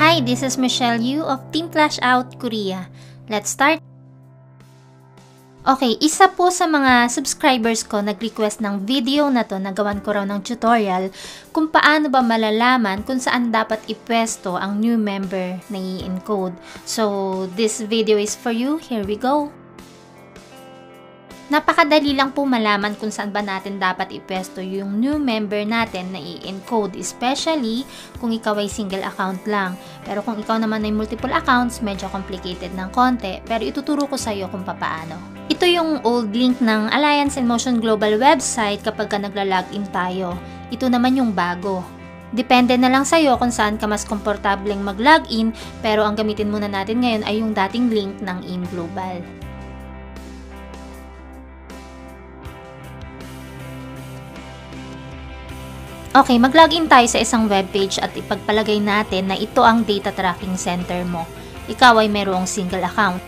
Hi, this is Michelle Yu of Team Flash Out Korea. Let's start! Okay, isa po sa mga subscribers ko nag-request ng video na to na gawan ko raw ng tutorial kung paano ba malalaman kung saan dapat ipwesto ang new member na i-encode. So, this video is for you. Here we go! Napakadali lang po malaman kung saan ba natin dapat ipwesto yung new member natin na i-encode, especially kung ikaw ay single account lang. Pero kung ikaw naman ay multiple accounts, medyo complicated ng konti, pero ituturo ko sa iyo kung paano. Ito yung old link ng Alliance in Motion Global website kapag ka nagla-login tayo. Ito naman yung bago. Depende na lang sa'yo kung saan ka mas komportableng mag-login, pero ang gamitin muna natin ngayon ay yung dating link ng IN Global. Okay, mag-login tayo sa isang webpage at ipagpalagay natin na ito ang data tracking center mo. Ikaw ay mayroong single account.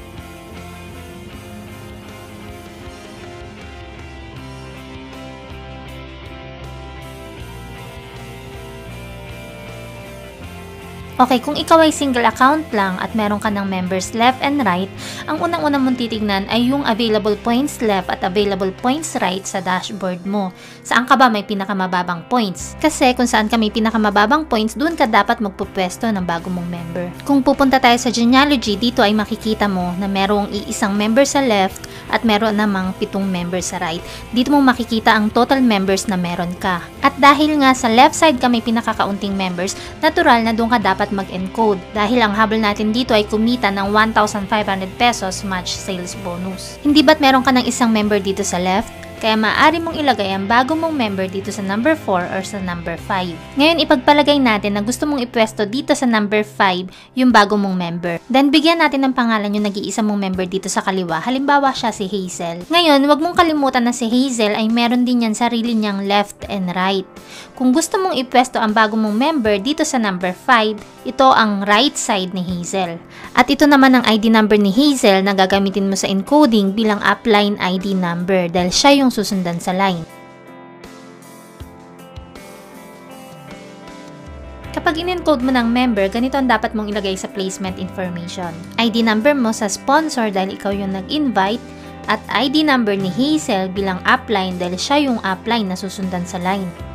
Okay, kung ikaw ay single account lang at meron ka ng members left and right, ang unang-unang mong titignan ay yung available points left at available points right sa dashboard mo. Saan ka ba may pinakamababang points? Kasi kung saan ka may pinakamababang points, doon ka dapat magpupwesto ng bago mong member. Kung pupunta tayo sa genealogy, dito ay makikita mo na merong iisang member sa left at meron namang 7 members sa right. Dito mo makikita ang total members na meron ka. At dahil nga sa left side ka may pinakakaunting members, natural na doon ka dapat mag-encode dahil ang habol natin dito ay kumita ng 1,500 pesos match sales bonus. Hindi ba't meron ka ng isang member dito sa left? Kaya maaari mong ilagay ang bago mong member dito sa number 4 or sa number 5. Ngayon, ipagpalagay natin na gusto mong ipwesto dito sa number 5 yung bago mong member. Then, bigyan natin ng pangalan yung nag-iisa mong member dito sa kaliwa. Halimbawa siya si Hazel. Ngayon, wag mong kalimutan na si Hazel ay meron din yan sarili niyang left and right. Kung gusto mong ipwesto ang bago mong member dito sa number 5, ito ang right side ni Hazel. At ito naman ang ID number ni Hazel na gagamitin mo sa encoding bilang upline ID number dahil siya yung susundan sa line. Kapag in-encode mo ng member, ganito ang dapat mong ilagay sa placement information. ID number mo sa sponsor dahil ikaw yung nag-invite at ID number ni Hazel bilang upline dahil siya yung upline na susundan sa line.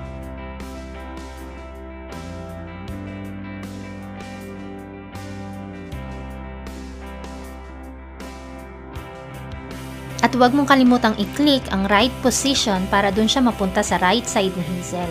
At huwag mong kalimutang i-click ang right position para dun siya mapunta sa right side ni Hazel.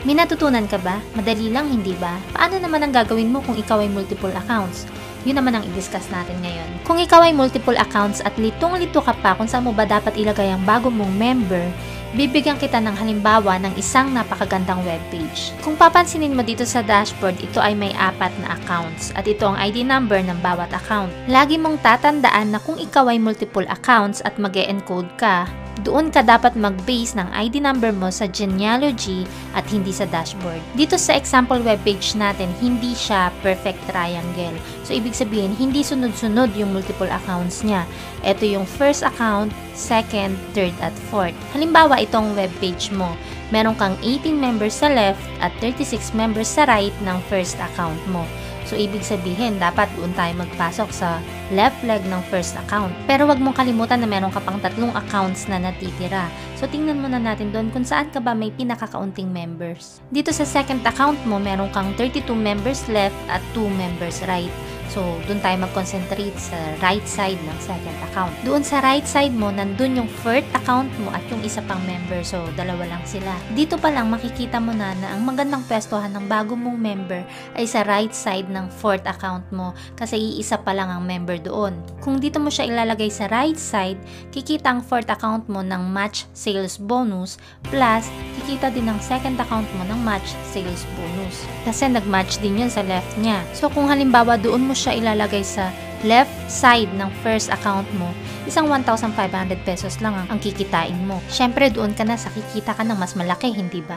May natutunan ka ba? Madali lang, hindi ba? Paano naman ang gagawin mo kung ikaw ay multiple accounts? Yun naman ang i-discuss natin ngayon. Kung ikaw ay multiple accounts at litong-lito ka pa kung saan mo ba dapat ilagay ang bago mong member, bibigyan kita ng halimbawa ng isang napakagandang webpage. Kung papansinin mo dito sa dashboard, ito ay may 4 na accounts at ito ang ID number ng bawat account. Lagi mong tatandaan na kung ikaw ay multiple accounts at mag-e-encode ka, doon ka dapat mag-base ng ID number mo sa genealogy at hindi sa dashboard. Dito sa example webpage natin, hindi siya perfect triangle. So, ibig sabihin, hindi sunod-sunod yung multiple accounts niya. Ito yung first account, second, third, at fourth. Halimbawa, itong webpage mo, meron kang 18 members sa left at 36 members sa right ng first account mo. So, ibig sabihin, dapat doon tayo magpasok sa left leg ng first account. Pero wag mong kalimutan na meron ka pang 3 accounts na natitira. So, tingnan muna natin doon kung saan ka ba may pinakakaunting members. Dito sa second account mo, meron kang 32 members left at 2 members right. So, doon tayo mag-concentrate sa right side ng second account. Doon sa right side mo, nandun yung first account mo at yung isa pang member. So, dalawa lang sila. Dito pa lang, makikita mo na ang magandang pwestohan ng bago mong member ay sa right side ng fourth account mo kasi iisa pa lang ang member doon. Kung dito mo siya ilalagay sa right side, kikita ang fourth account mo ng match sales bonus plus kikita din ang second account mo ng match sales bonus. Kasi nag-match din yun sa left niya. So, kung halimbawa doon mo siya ilalagay sa left side ng first account mo, isang 1,500 pesos lang ang kikitain mo. Syempre, doon ka na sa kikita ka ng mas malaki, hindi ba?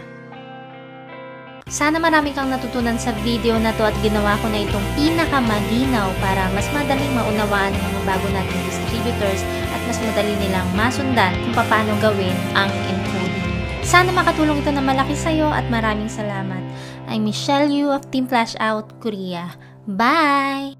Sana marami kang natutunan sa video na to at ginawa ko na itong pinakamalinaw para mas madaling maunawaan ng mga bago nating distributors at mas madali nilang masundan kung paano gawin ang encoding. Sana makatulong ito na malaki sa'yo at maraming salamat. I'm Michelle Yu of Team Flash Out Korea. Bye!